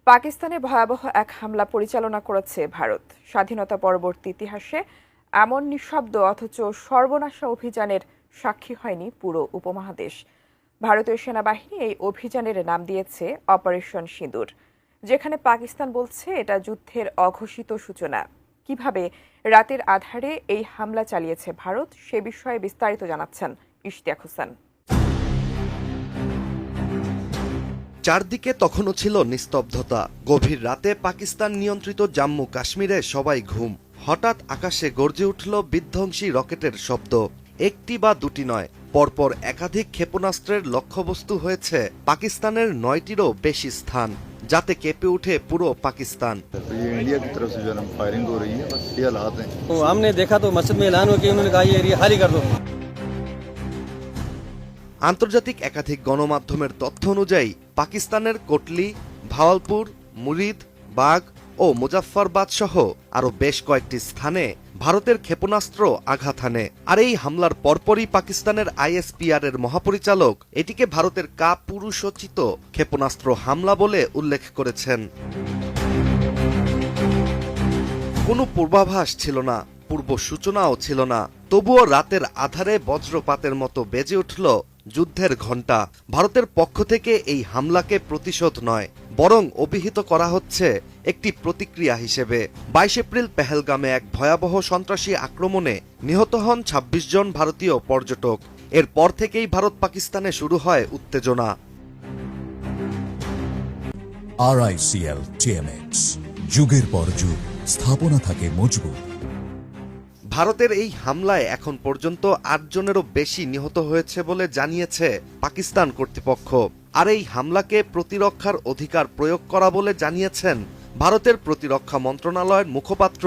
পাকিস্তানে ভয়াবহ এক হামলা পরিচালনা করেছে ভারত। স্বাধীনতা পরবর্তী ইতিহাসে এমন নিঃশব্দ অথচ সর্বনাশা অভিযানের সাক্ষী হয়নি পুরো উপমহাদেশ। ভারতীয় সেনাবাহিনী এই অভিযানের নাম দিয়েছে অপারেশন সিঁদুর, যেখানে পাকিস্তান বলছে এটা যুদ্ধের অঘোষিত সূচনা। কিভাবে রাতের আধারে এই হামলা চালিয়েছে ভারত, সে বিষয়ে বিস্তারিত জানাচ্ছেন ইশতিয়াক হোসেন। চারদিকে তখনও ছিল নিস্তব্ধতা। গভীর রাতে পাকিস্তান নিয়ন্ত্রিত জম্মু কাশ্মীরে সবাই ঘুম। হঠাৎ আকাশে গর্জে উঠল বিধ্বংসী রকেটের শব্দ। একটি বা দুটি নয়, পরপর একাধিক ক্ষেপণাস্ত্রের লক্ষ্যবস্তু হয়েছে পাকিস্তানের 9টিরও বেশি স্থান, যাতে কেঁপে উঠে পুরো পাকিস্তান। इंडिया की तरफ से जो है फायरिंग हो रही है, बस ये हालात हैं। हमने देखा तो मस्जिद में ऐलान हो कि उन्होंने कहा ये एरिया खाली कर दो। আন্তর্জাতিক একাধিক গণমাধ্যমের তথ্য অনুযায়ী পাকিস্তানের কোটলি, ভাওয়ালপুর, মুরিদ, বাগ ও মুজাফফরবাদ সহ আরও বেশ কয়েকটি স্থানে ভারতের ক্ষেপণাস্ত্র আঘাত হানে। আর এই হামলার পরপরই পাকিস্তানের ISPR এর মহাপরিচালক এটিকে ভারতের কাপুরুষোচিত ক্ষেপণাস্ত্র হামলা বলে উল্লেখ করেছেন। কোনো পূর্বাভাস ছিল না, পূর্ব সূচনাও ছিল না, তবুও রাতের আধারে বজ্রপাতের মতো বেজে উঠল যুদ্ধের ঘণ্টা। ভারতের পক্ষ থেকে এই হামলাকে প্রতিশোধ নয়, বরং অভিহিত করা হচ্ছে একটি প্রতিক্রিয়া হিসেবে। 22 এপ্রিল পেহেলগামে এক ভয়াবহ সন্ত্রাসী আক্রমণে নিহত হন 26 জন ভারতীয় পর্যটক। এরপর থেকেই ভারত পাকিস্তানে শুরু হয় উত্তেজনা। RICL TMX, যুগের পর যুগ স্থাপনা থাকে মজবুত। ভারতের এই হামলায় এখন পর্যন্ত 8 জনেরও বেশি নিহত হয়েছে বলে জানিয়েছে পাকিস্তান কর্তৃপক্ষ। আর এই হামলাকে প্রতিরক্ষার অধিকার প্রয়োগ করা বলে জানিয়েছেন ভারতের প্রতিরক্ষা মন্ত্রণালয়ের মুখপাত্র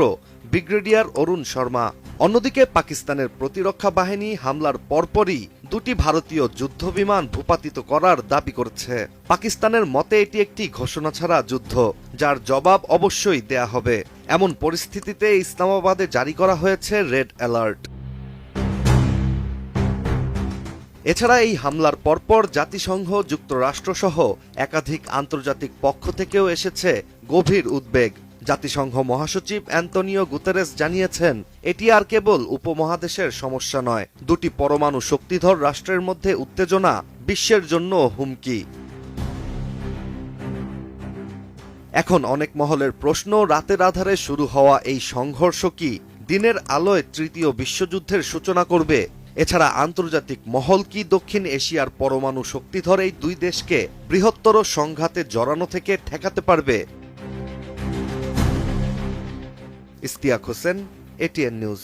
ব্রিগেডিয়ার অরুণ শর্মা। অন্যদিকে পাকিস্তানের প্রতিরক্ষা বাহিনী হামলার পরপরই 2টি ভারতীয় যুদ্ধবিমান ভূপাতিত করার দাবি করছে। পাকিস্তানের মতে এটি একটি ঘোষণা ছাড়া যুদ্ধ, যার জবাব অবশ্যই দেয়া হবে। এমন পরিস্থিতিতে ইসলামাবাদে জারি করা হয়েছে রেড অ্যালার্ট। এছাড়া এই হামলার পরপর জাতিসংঘ, যুক্তরাষ্ট্রসহ একাধিক আন্তর্জাতিক পক্ষ থেকেও এসেছে গভীর উদ্বেগ। জাতিসংঘ মহাসচিব অ্যান্তনিও গুতেরেস জানিয়েছেন, এটি আর কেবল উপমহাদেশের সমস্যা নয়, 2টি পরমাণু শক্তিধর রাষ্ট্রের মধ্যে উত্তেজনা বিশ্বের জন্য হুমকি। এখন অনেক মহলের প্রশ্ন, রাতের আধারে শুরু হওয়া এই সংঘর্ষ কি দিনের আলোয় তৃতীয় বিশ্বযুদ্ধের সূচনা করবে? এছাড়া আন্তর্জাতিক মহল কি দক্ষিণ এশিয়ার পরমাণু শক্তিধর এই 2 দেশকে বৃহত্তর সংঘাতে জড়ানো থেকে ঠেকাতে পারবে? Ishtiaq Hossain, ATN news.